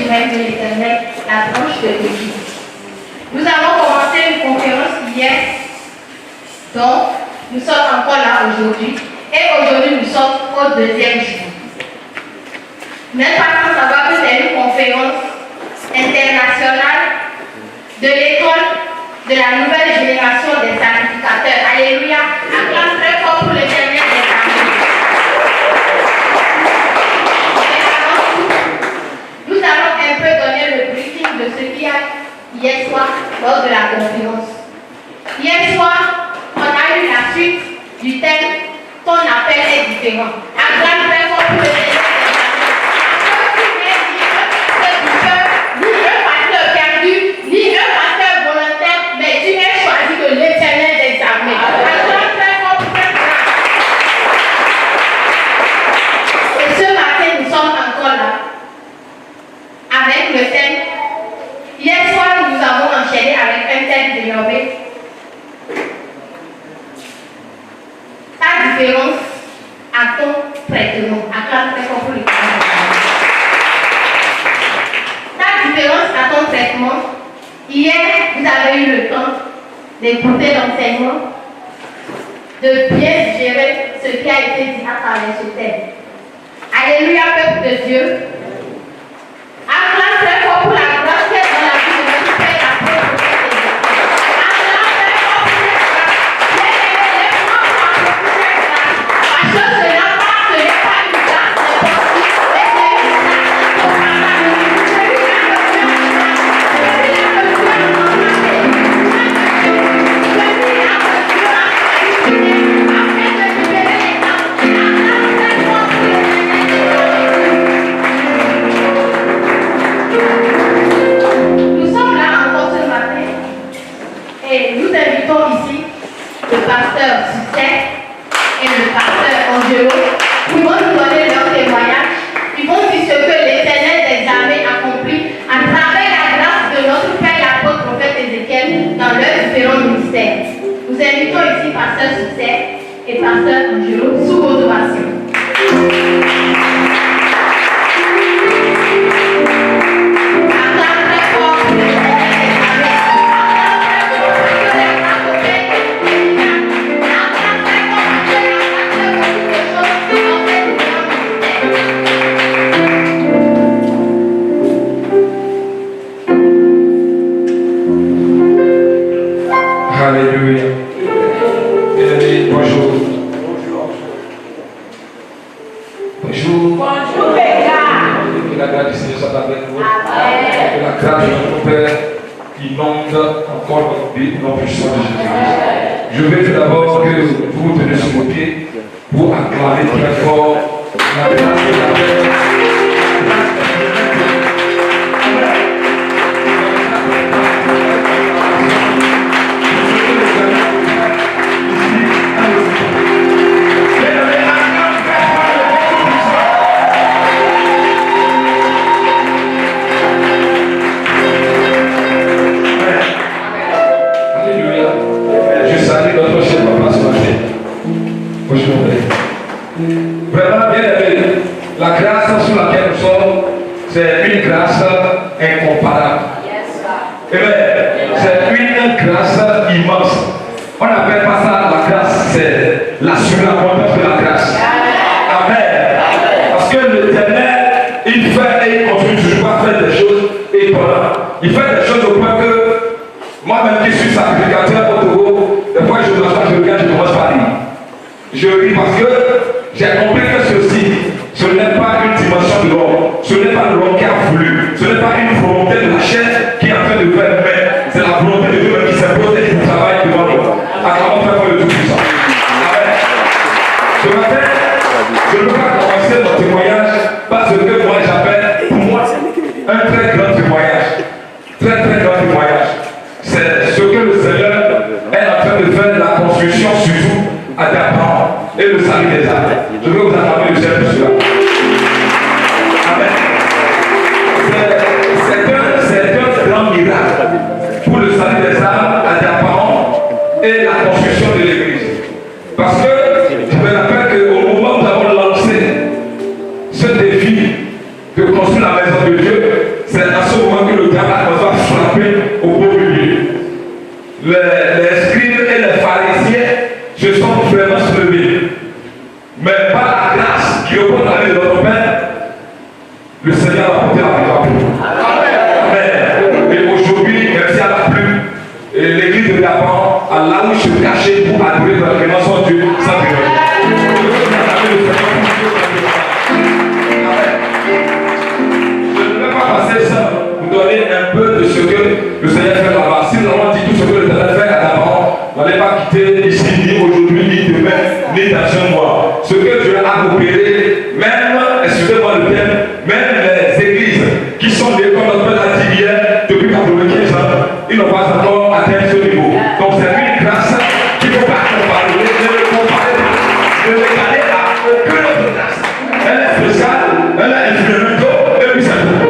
du règne de l'Éternel, la branche de l'Église. Nous avons commencé une conférence hier, donc nous sommes encore là aujourd'hui, et aujourd'hui nous sommes au deuxième jour. Même pas sans savoir que c'est une conférence internationale de l'école de la nouvelle génération des sacrificateurs. Alléluia. Acclame très fort pour l'Éternel des armées. Nous allons un peu donner le briefing de ce qu'il y a hier soir lors de la conférence. Hier soir, on a eu la suite du thème qu'on appelle est différent. Acclame très fort pour l'Éternel. Avec le thème, hier soir nous avons enchaîné avec un thème dénommé ta différence à ton traitement. Acclame très fort pour les ta différence à ton traitement. Hier, vous avez eu le temps d'écouter l'enseignement, de bien gérer ce qui a été dit à travers ce thème. Alléluia, peuple de Dieu. Acclame très fort pour la grâce qui est dans la vie de notre Père, la pauvre prophète. Acclame très fort pour cette grâce. Lève-moi pour approcher cette grâce. Parce que ce n'est pas une grâce n'importe qui, mais c'est une grâce incomparable. Et nous invitons ici le pasteur Succès et le pasteur Angelo qui vont nous donner leur témoignage. Ils vont dire ce que l'Éternel des armées accomplit à travers la grâce de notre Père, l'apôtre prophète Ézéchiel, dans leurs différents ministères. Nous invitons ici pasteur Succès et pasteur Angelo sous vos ovations. Alléluia. Bonjour. Bonjour. Bonjour les gars. Que la grâce du Seigneur soit avec vous. Que la grâce de notre Père inonde encore notre vie, notre puissance de Jésus. Je veux tout d'abord que vous vous tenez sur vos pieds pour acclamer très fort la grâce de la Père. Vraiment bien aimé, la grâce sur laquelle nous sommes, c'est une grâce incomparable. C'est une grâce immense. On n'appelle pas ça la grâce, c'est la surabondance de la grâce. Amen. Parce que l'Éternel, il fait et il continue toujours à faire des choses étonnantes. Il fait des choses au point que moi-même qui suis sacrificateur au Togo, des fois je m'assois, je regarde, je commence par rire. Je ris parce que j'ai compris que ceci, ce n'est pas une dimension de l'homme, ce n'est pas l'homme qui a voulu, ce n'est pas une volonté de la chair qui est en train de faire, mais c'est la volonté de Dieu qui s'impose et qui travaille devant nous. Acclamons très fort le Tout-Puissant. Amen. Ce matin, je ne veux pas commencer mon témoignage parce que moi j'appelle pour moi un très grand témoignage. Très à là où je me cachais pour adorer vraiment son Dieu sans prière. Je ne vais pas passer ça, vous donner un peu de ce que le Seigneur fait là-bas. Si nous avons dit tout ce que le Seigneur fait à d'abord, vous n'allez pas quitter ici, ni aujourd'hui, ni demain, ni dans un mois. Ce que Dieu a opéré, même, excusez-moi le terme, même les églises qui sont des, comme notre Père l'a dit hier, depuis 95 ans, ils n'ont pas encore atteint ce niveau. Donc c'est une grâce qu'il ne faut pas comparer, ne le comparez pas, ne l'égalez à aucune autre grâce. Elle est spéciale, elle est influente, et puis c'est tout.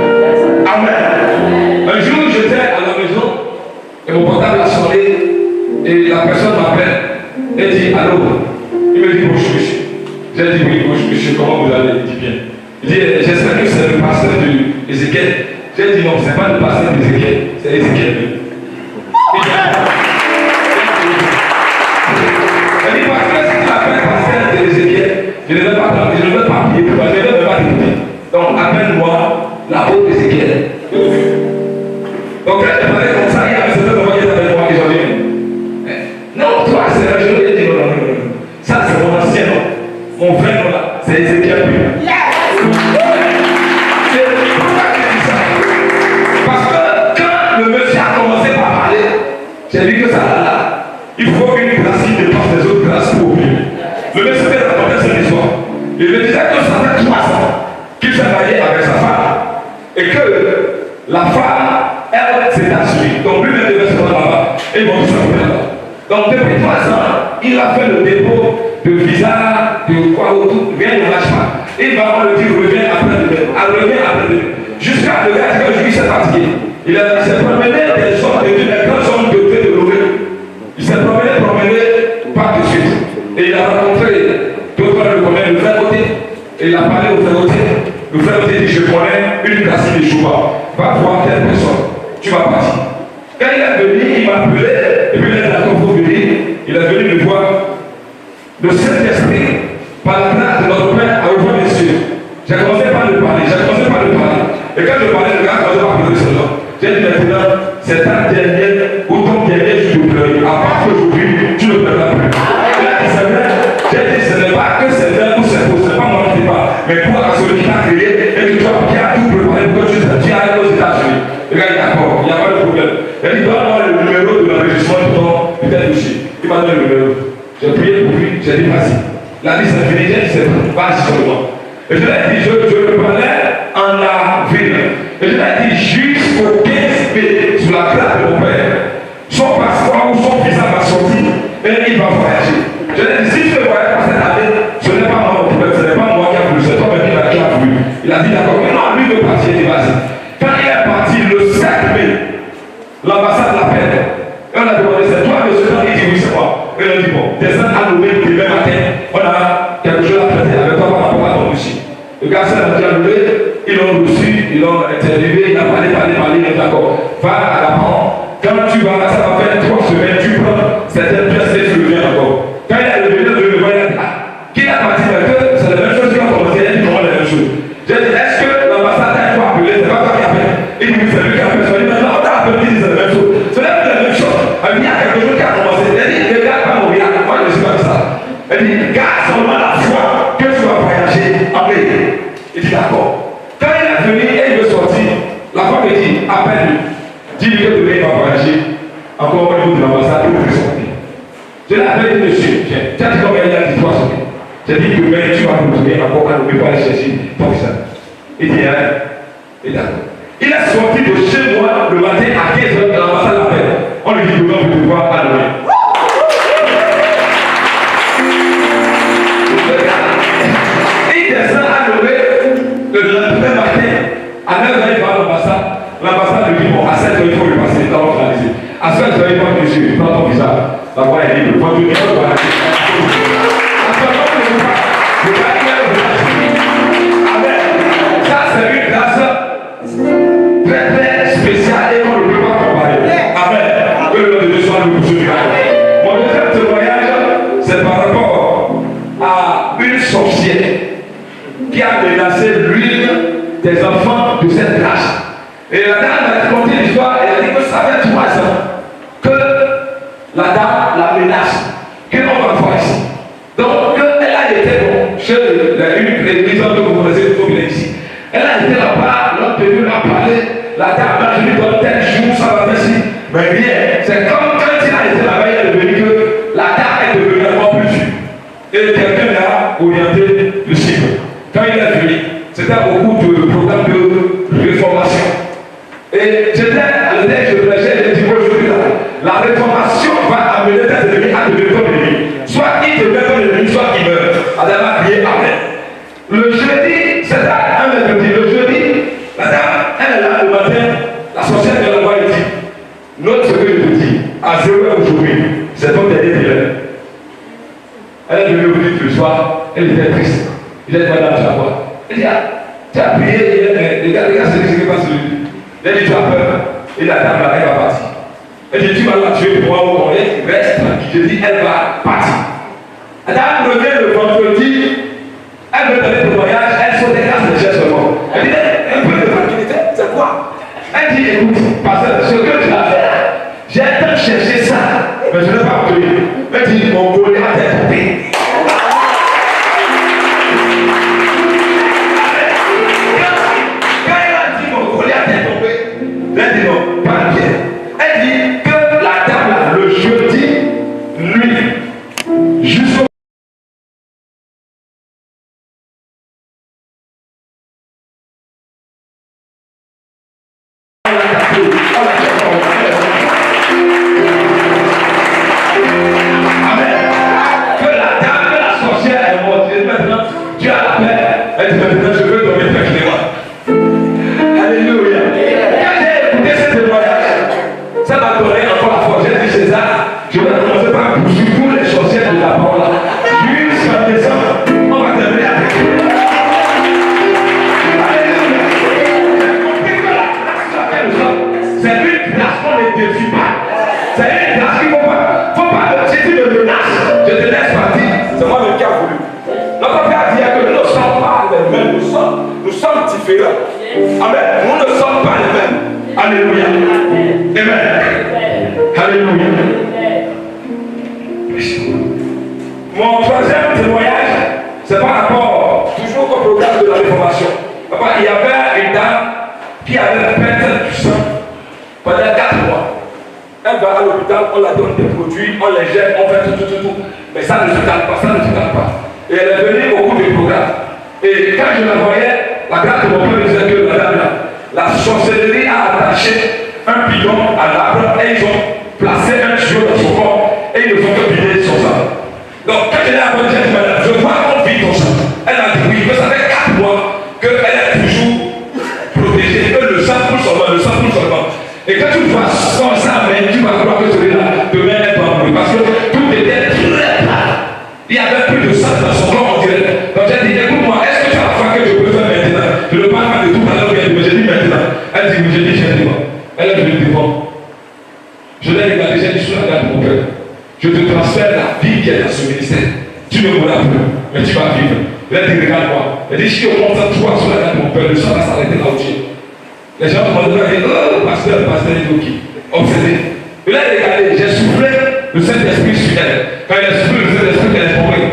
Amen. Un jour, j'étais à la maison, et mon portable a sonné, et la personne m'appelle, et dit allô. Il me dit bonjour monsieur. J'ai dit oui, bonjour monsieur, comment vous allez? Il dit bien. Il dit j'espère que c'est le pasteur d'Ézéchiel. J'ai dit non, ce n'est pas le pasteur d'Ézéchiel, c'est Ézéchiel. Il dit parce que si tu appelles pasteur d'Ézéchiel, je ne vais pas prier pour toi, je ne vais pas t'écouter. Donc appelle-moi la haute d'Ézéchiel. Donc quand je parlais comme ça, il y avait certains enfants qui étaient avec moi qui ont dit non, toi c'est un jour, il dit non. Ça c'est mon ancien nom. Mon vrai nom là, c'est Ézéchiel. C'est pourquoi je dis ça. Parce que quand le monsieur a commencé par parler, j'ai dit que ça là, il faut une grâce qui dépasse les autres grâces pour oublier. Le monsieur m'a raconté cette histoire. Il me disait que ça fait 3 ans qu'il s'est marié avec sa femme et que la femme, elle, s'est assurée. Donc lui-même devait se rendre là-bas et ils vont tout s'appeler là-bas. Donc depuis 3 ans, il a fait le dépôt de visa, de quoi autour, rien ne lâche pas. Il va le dire, reviens après demain. Jusqu'à le gars que lui s'est fatigué. Il s'est promené des sortes d'études, des grands hommes de Dieu de l'Orient. Il s'est promené, pas de suite. Et il a rencontré d'autres le connaissent, le frère côté. Et il a parlé au frère côté. Le frère côté dit, je connais une classe de Chouba. Va voir telle personne. Tu vas partir. Quand il est venu, il m'a appelé. Et puis il est d'accord pour venir. Il est venu me voir. Le Saint-Esprit, par la grâce de notre Père, a ouvert les cieux. J'ai commencé par le parler. Et quand je parlais, le gars a commencé par pleurer ce nom. J'ai dit maintenant, c'est ta dernière ou ton dernier jour de pleurer. À part qu'aujourd'hui, tu ne pleureras plus. Il a dit c'est vrai. J'ai dit ce n'est pas que c'est vrai ou c'est faux, ce n'est pas moi qui dis pas. Mais toi, à celui qui t'a créé et que toi qui as tout préparé pour que tu ailles aux États-Unis. Le gars dit d'accord, il n'y a pas de problème. Il dit donne-moi le numéro de l'enregistrement de ton peut-être touché. Il m'a donné le numéro. J'ai prié pour lui, j'ai dit vas-y. La liste est finie, j'ai dit c'est bon, vas-y seulement. Et je lui ai dit, je le parlais en avril. Et je lui ai dit jusqu'au 15 mai, sous la grâce de mon père, son passeport ou son visa va sortir et il va voyager. Je lui ai dit, si tu ne voyages pas cette année, ce n'est pas moi mon problème, ce n'est pas moi qui a voulu, c'est toi-même qui a voulu. Il a dit d'accord, mais non, lui veut partir, il dit vas-y. Quand il est parti le 7 mai, l'ambassade l'appelle. Et on a demandé, c'est toi monsieur? Il dit oui, c'est moi. Et on a dit bon, descends à Lomé demain matin, on a quelque chose à traiter avec toi par rapport à ton dossier. Le gars s'est rendu à Lomé, ils l'ont reçu, ils l'ont interviewé, il a parlé, il est d'accord. Va à la banque, quand tu vas, ça va faire 3 semaines, tu prends certaines pièces et tu reviens encore. Quand il est revenu, le voir, il a dit, qui a parti avec eux, c'est la même chose qui va commencer, il a dit comment la même chose. J'ai dit, est-ce que l'ambassade a été appelée, c'est pas toi qui appelle? Il dit, c'est lui qui appelle, je dis, maintenant on t'a appelé, c'est la même chose. Ce n'est pas la même chose. Il y a quelque chose qui a commencé. Elle dit, regarde pas mon gars, moi je ne suis pas ça. Elle dit, garde seulement la foi que tu vas voyager en paix. Il dit d'accord. Quand il est venu et il veut sortir, la femme me dit, appelle-lui. Dis-lui que demain il va voyager. Encore au niveau de l'ambassade, il faut sortir. Je l'ai appelé, monsieur, tiens, tu as dit combien il a dit 3 semaines. J'ai dit, demain tu vas retourner encore à l'hôpital pour aller chercher ton visa. Il dit, hein, et d'accord. Il est sorti de chez moi le matin à 15h de l'ambassade l'appelle. On lui dit, demain, vous devez voir à Lomé. Il descend à Lomé le lendemain matin. À 9h, il va à l'ambassade. L'ambassade lui dit, bon, à 7h, il faut lui passer dans votre analyse. À 7h, il va monsieur, prends ton visa. La voie est libre. Votre numéro doit aller. À ce moment, je ne sais pas. Je vais aller Amen. Ça, c'est une grâce très très spéciale et qu'on ne peut pas comparer. Amen. Que le nom de Dieu soit le plus. Mon deuxième témoignage, c'est par rapport à une sorcière qui a menacé l'une des enfants de cette race. Et la dame a raconté l'histoire et elle a dit que ça fait 3 ans que la dame, la ici, qu'on va voir ici. Donc, elle a été bon, chez l'église que vous connaissez trop bien ici. Elle a été là-bas, l'autre de Dieu a parlé, la dame a dit dans tel jour, ça va faire ci. Mais bien, c'est comme quand il a été là-bas, il est devenu que la dame est devenue encore plus dure. Et quelqu'un a orienté le cycle. Quand il est venu, c'était beaucoup de programmes de réformation. Et j'étais à l'époque, je prêchais, j'ai dit aujourd'hui, la réformation va amener tes ennemis à devenir comme ennemi. Soit il devient comme ennemi, soit il meurt. Adam a crié Amen. Le jeudi, c'est un mercredi. Le jeudi, la dame, elle est là le matin, la sorcière vient la voir et dit note ce que je te dis, à 0 heure aujourd'hui, c'est ton dernier délai. Elle est venue au but le soir, elle était triste. Il a dit madame, tu vas voir. Elle dit tu as prié hier, mais regarde ce qui se passe aujourd'hui. Elle dit tu as peur. Et la dame là, elle va partir. Elle dit tu vas la tuer pour moi ou non. Elle dit reste tranquille. Je dis elle va partir. La dame revient le vendredi. Elle veut donner le voyage, elle se déclasse le geste seulement. Elle dit un peu de tranquillité, c'est quoi? Elle dit écoute, pasteur, ce que tu as fait, j'ai tant cherché ça, mais je ne l'ai pas obtenu. Elle dit mon Goliath est tombé. Quand elle a dit mon Goliath est tombé, elle dit non, pas bien. Elle dit que la dame là, le jeudi, lui, jusqu'au Amen. Nous ne sommes pas les mêmes. Alléluia. Amen. Alléluia. Mon troisième témoignage, c'est par rapport toujours au programme de la réformation. Il y avait une dame qui avait perdu du sang pendant 4 mois. Elle va à l'hôpital, on la donne des produits, on les jette, on fait tout. Mais ça ne se calme pas, ça ne se calme pas. Et elle est venue au cours du programme. Et quand je la voyais, la grâce de mon père me disait que madame là, la sorcellerie a attaché un bidon à l'arbre et ils ont placé un tuyau dans son corps et ils ne font que vider son sang. Donc quand je l'ai appelée, j'ai dit madame, je vois qu'on vide ton sang. Elle m'a dit oui, que ça fait 4 mois qu'elle est toujours protégée, que le sang coule seulement. Et quand tu vois son sang, tu vas croire que celui-là, demain elle va mourir. Parce que tout était très plat. Il y avait plus de sang dans son corps, on dirait. Donc j'ai dit, écoute-moi, est-ce que tu as la foi que je peux faire maintenant? Je ne parle pas de tout à l'heure, mais j'ai dit maintenant. Elle dit, oui, j'ai dit, j'ai dit, elle est venue devant. Je l'ai regardé, j'ai dit, sous la garde de mon père, je te transfère la vie qui est dans ce ministère. Tu ne mourras plus, mais tu vas vivre. Elle dit, regarde-moi. Elle dit, si on monte toi sous la garde de mon père, le sang va s'arrêter là où tu es. Les gens me demandent, oh, pasteur, il est qui? Obsédé. Je l'ai regardé, j'ai soufflé le Saint-Esprit sur elle. Quand elle a soufflé le Saint-Esprit, elle est tombée.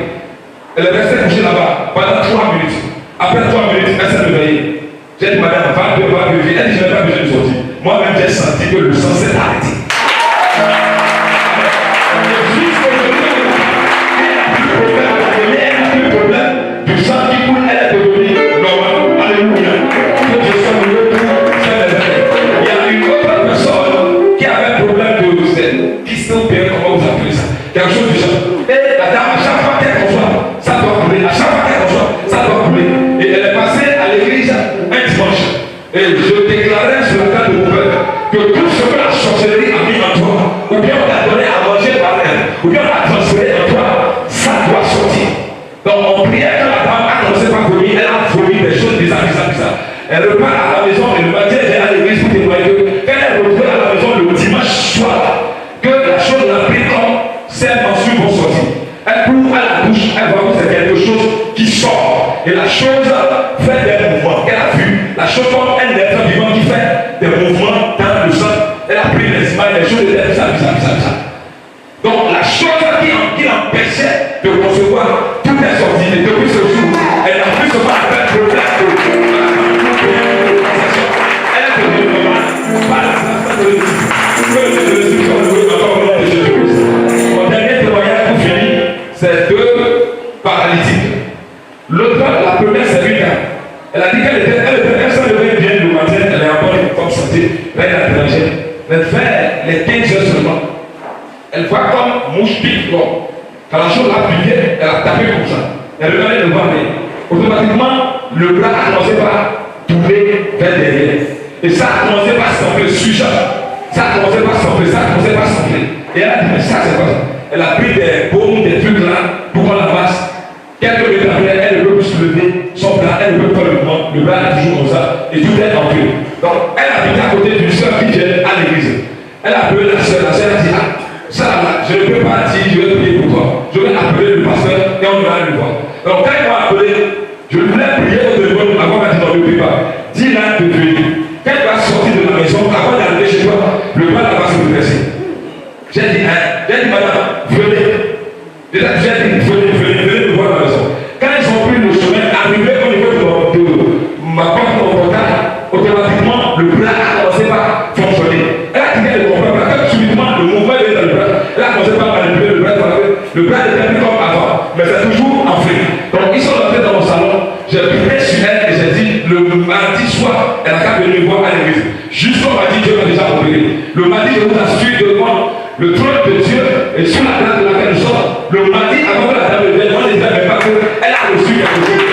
Elle est restée couchée là-bas pendant 3 minutes. Après 3 minutes, elle s'est réveillée. J'ai dit, madame, va vivre. Elle dit, je n'ai pas besoin de sortir. Moi-même, j'ai senti que le sang s'est arrêté. Elle n'a plus de problème. Du sang qui coule, elle est devenue normale. Alléluia. Que Dieu soit heureux. Il y a une autre personne qui avait un problème de dystopienne, comment vous appelez ça? Quelque chose du genre. Et la dame, à chaque fois qu'elle reçoit, ça doit couler. À chaque fois qu'elle reçoit, ça doit couler. Et elle est passée à l'église un dimanche. Et je déclarais sur la table de mon père que tout ce que la sorcellerie a mis en toi, ou bien on t'a donné à manger par elle, ou bien on t'a transféré en toi, ça doit sortir. Donc on priait que la dame a commencé par vomir, elle a vomi des choses bizarres. Elle repart à la maison et le matin elle est à l'église pour témoigner que quand elle est retrouvée à la maison le dimanche soir, que la chose l'a pris comme ses mensures vont sortir. Elle couvre à la bouche, elle voit que c'est quelque chose qui sort. Et la chose fait des mouvements. Elle a vu la chose comme un être vivant qui fait des mouvements dans le sang. Elle a pris les images, les choses étaient bizarres. Donc la chose qui déjà. Mais vers les 15 heures seulement, elle voit comme mouche pique. Quand la chose a piqué, elle a tapé comme ça. Elle regardait le bas, mais automatiquement, le bras a commencé par tourner vers derrière. Et ça a commencé par s'enfler, suis-je. Ça a commencé par s'enfler, ça a commencé par s'enfler. Et elle a dit, mais ça c'est quoi ça? Elle a pris des baumes, des trucs là, pour qu'on la masse. Quelques minutes après, elle ne peut plus se lever, son bras, elle ne peut pas le mouvement, le bras est toujours comme ça, et tout est enflé. Donc, elle habite à côté d'une soeur qui vient à l'église. Elle a appelé la soeur a dit, ah, ça là, je ne peux pas dire, je vais prier pour toi. Je vais appeler le pasteur et on va le voir. Donc, quand il m'a appelé, je voulais prier au téléphone avant qu'elle dise, non, ne prie pas. Dis-là de prier. Quand elle va sortir de la maison, avant d'arriver chez toi, le bras là va se redresser. J'ai dit, madame, venez. J'ai dit, venez me voir à la maison. Quand ils ont pris le chemin, arrivé au niveau de ma porte de mon portail, automatiquement, le bras a commencé par fonctionner. Elle a dit qu'elle ne comprend pas. Quand subitement, le mouvement est dans le bras, elle a commencé par manipuler le bras. Le bras était plus comme avant, mais c'est toujours enflé. Donc, ils sont rentrés dans mon salon, j'ai prié sur elle et j'ai dit, le mardi soir, elle a qu'à venir me voir à l'église. Jusqu'au mardi, Dieu m'a déjà opéré. Le mardi, je vous assure devant le trône de Dieu et sur la place de laquelle nous sommes. Le mardi, avant que la dame vienne, on ne disait même pas qu'elle a reçu quelque chose.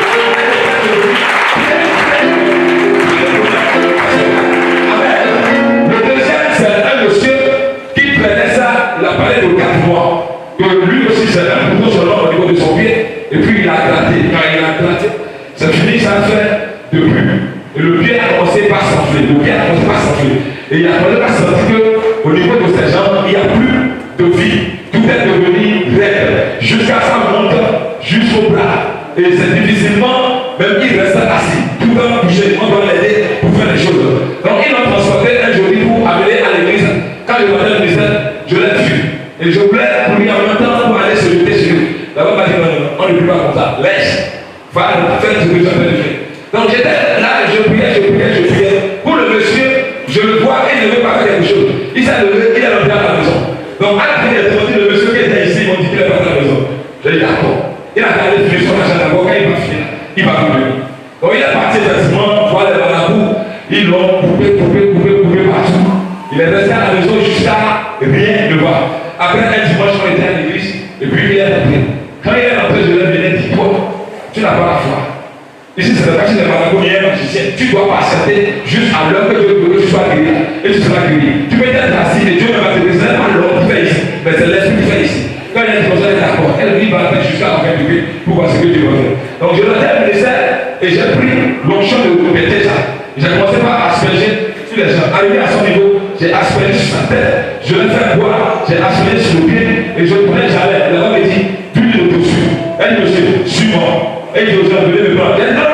Le deuxième, c'est un monsieur qui prenait ça, il a parlé de 4 mois. Que lui aussi, c'est un couteau seulement au niveau de son pied. Et puis il a gratté. Quand il a gratté, c'est fini, ça fait de plus. Et le pied a commencé par s'enfler. Le pied a commencé par s'enfler. Et il a commencé par sentir qu'au niveau de ses jambes, il n'y a plus de vie. Tout est devenu raide. Jusqu'à ça monte jusqu'au bras. Et c'est difficilement, même il reste assis. Tout le temps touché, on doit l'aider pour faire les choses. Donc il m'a transporté un jour pour amener à l'église. Quand je venais à l'église, je l'ai vu. Et je voulais pour lui en même temps pour aller se jeter sur lui. D'abord, il m'a dit non, on ne peut pas comme ça. Laisse. Faire ce que tu as fait. Donc j'étais là, je priais. Pour le monsieur, je le vois et il ne veut pas faire quelque chose. Il s'est levé, il est rentré à la maison. Donc à la fin, il a demandé le monsieur qui était ici, ils m'ont dit qu'il est rentré à la maison. J'ai dit d'accord. Il a regardé finir son achat d'abord, quand il va finir, il va revenir. Donc il est parti effectivement voir les marabouts. Ils l'ont coupé partout. Il est resté à la maison jusqu'à rien ne voir. Après un dimanche, on était à l'église et puis il est rentré. Quand il est rentré, je lui ai dit, toi, tu n'as pas la foi. Ici, c'est le quartier des marabouts, il y a un magicien. Tu ne dois pas accepter juste à l'heure que Dieu veut que tu sois guéri. Et tu seras guéri. Tu peux être assis et Dieu ne va te dire, ce n'est pas l'homme qui fait ici, mais c'est l'esprit qui fait ici. Quand il a dit comme ça, il est d'accord. Elle lui va faire jusqu'à la fin du vie pour voir ce que Dieu va faire. Donc je l'ai ministère et j'ai pris l'onction de péter ça. J'ai commencé par asperger sur les gens. Arrivé à son niveau, j'ai aspergé sur sa tête. Je l'ai fait boire, j'ai aspergé sur le pied et je prenais, j'allais. La femme me dit, puis le dessus. Elle me dit, suis-moi. Et je vous ai appelé me prendre. Elle dit, non.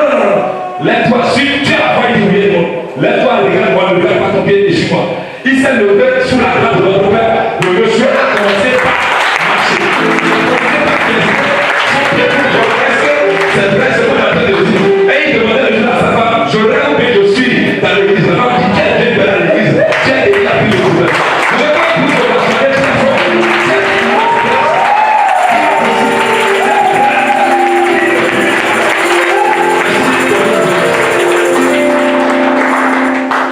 Lève-toi, si tu as pas été lève-toi, regarde-moi, ne regarde pas ton pied et suis-moi. Il s'est levé sous la grâce de notre père. Le monsieur a commencé par marcher. C'est vrai ce qu'on a fait de dire. Et il demandait le jour à sa femme, je rêve que je suis dans l'église. La femme dit, quel Dieu est dans l'église? Tu as déjà pris le problème. Je ne vais pas vous dire très fort.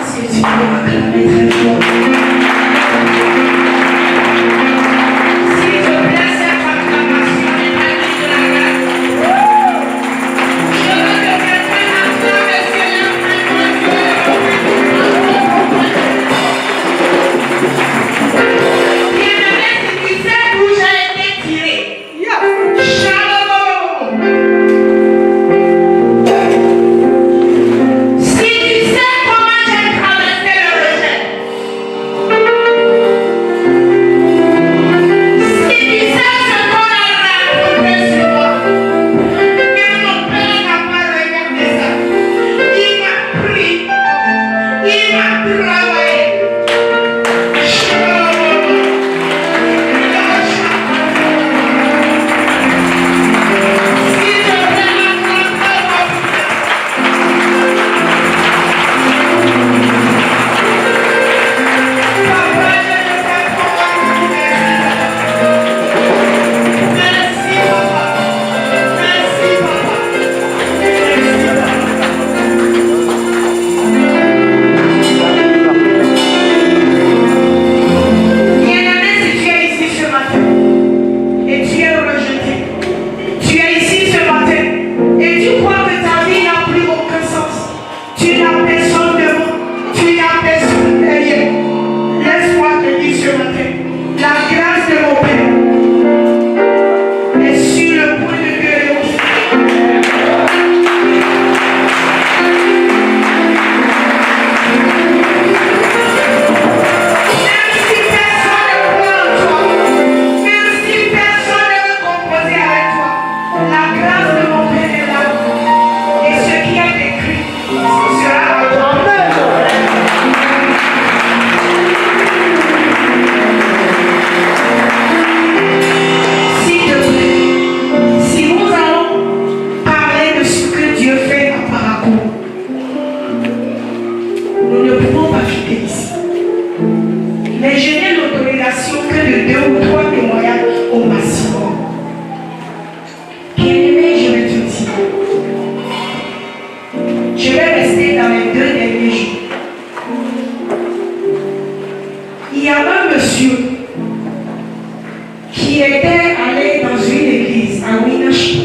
Si tu peux acclamer très fort. Mais je n'ai l'autorisation que de 2 ou 3 témoignages au maximum. Bien-aimé, je vais te dire, je vais rester dans les 2 derniers jours. Il y a un monsieur qui était allé dans une église à Winnership.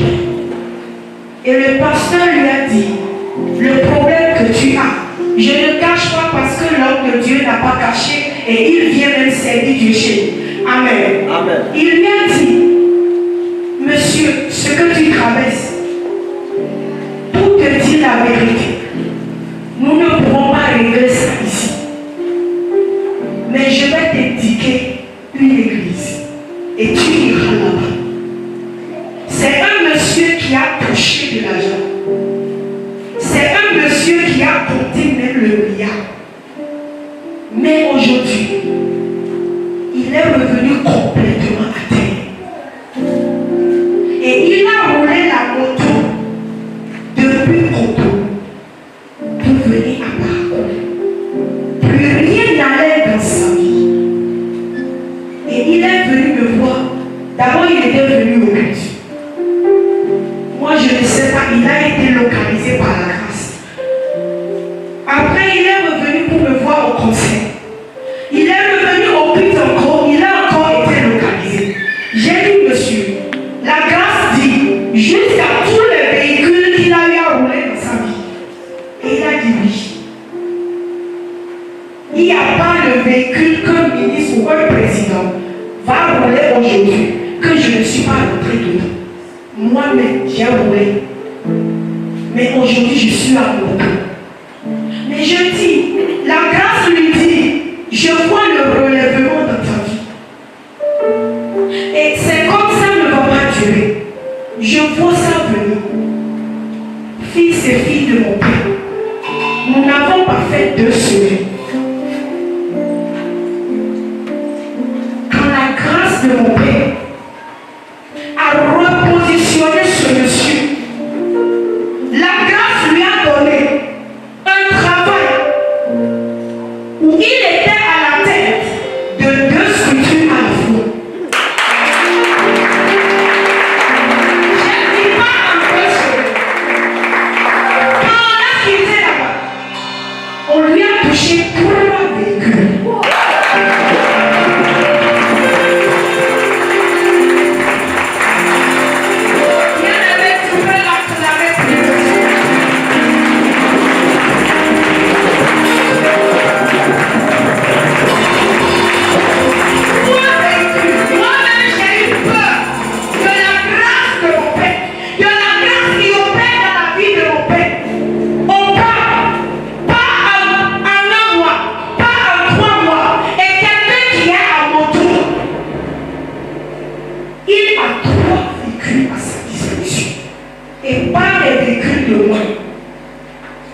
Et le pasteur lui a dit, le problème que tu as, je ne cache pas parce que l'homme de Dieu n'a pas caché et il vient même servir Dieu chez lui. Amen. Amen. Il lui a dit, monsieur, ce que tu traverses, pour te dire la vérité, nous ne pourrons pas régler ça ici. Mais je vais t'indiquer une église et tu iras là-bas. C'est un monsieur qui a touché de l'argent. C'est un monsieur qui a compté même le milliard. Mais aujourd'hui, il est revenu complètement à terre. Et il a roulé la moto depuis Koto pour venir à Parakou. Plus rien n'allait dans sa vie. Et il est venu me voir. D'abord, il était venu au culte. Moi, je ne sais pas, il a été localisé par la grâce. Après, il est revenu pour me voir au concert. Il est revenu au culte encore, il a encore été localisé. J'ai dit, monsieur, la grâce dit, jusqu'à tous les véhicules qu'il a eu à rouler dans sa vie. Et il a dit oui. Il n'y a pas de véhicule qu'un ministre ou un président va rouler aujourd'hui que je ne suis pas rentré dedans. Moi-même, j'ai roulé. Mais aujourd'hui, je suis à mon tour. Mais je dis, la grâce lui dit, je vois le relèvement dans ta vie. Et c'est comme ça ne va pas durer. Je vois ça venir. Fils et filles de mon Père, nous n'avons pas fait 2 semaines. Quand la grâce de mon Père a repositionné ce monsieur, la grâce lui a donné un travail où il était à la tête de 2 structures à la fois. Je ne dis pas empêché. Quand on a quitté là-bas, on lui a touché 3 véhicules.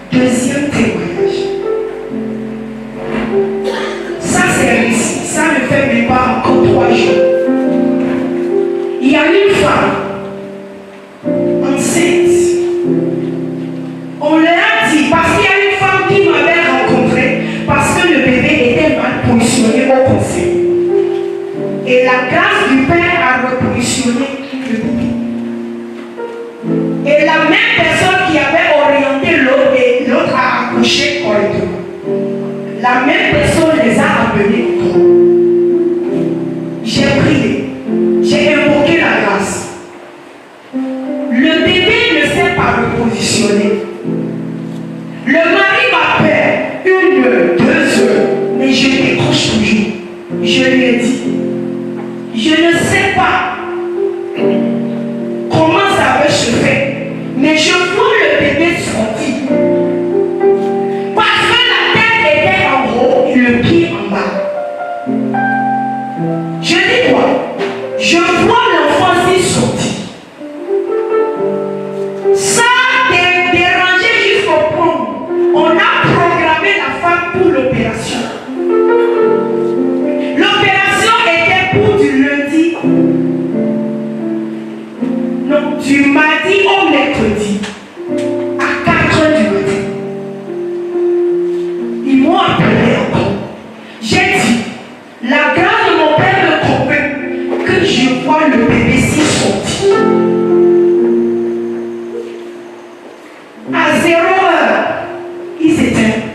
Deuxième témoignage. Ça c'est récit. Ça ne fait même pas encore 3 jours. Il y a une femme enceinte. On leur a dit, parce qu'il y a une femme qui m'avait rencontré, parce que le bébé était mal positionné au conseil. Et la grâce du Père a repositionné le bébé. Et la même personne qui avait orienté l'autre et l'autre a accouché correctement. La même personne les a amenés au trône. J'ai prié, j'ai invoqué la grâce. Le bébé ne s'est pas repositionné. Le mari m'appelle 1 heure, 2 heures, mais je décroche toujours. Je lui ai dit, je ne sais pas comment ça va se faire. Mais je vois le bébé sortir. Parce que la tête était en haut et le La grâce de mon père me convainc que je vois le bébé s'y sortir. À 0 heure, il s'éteint.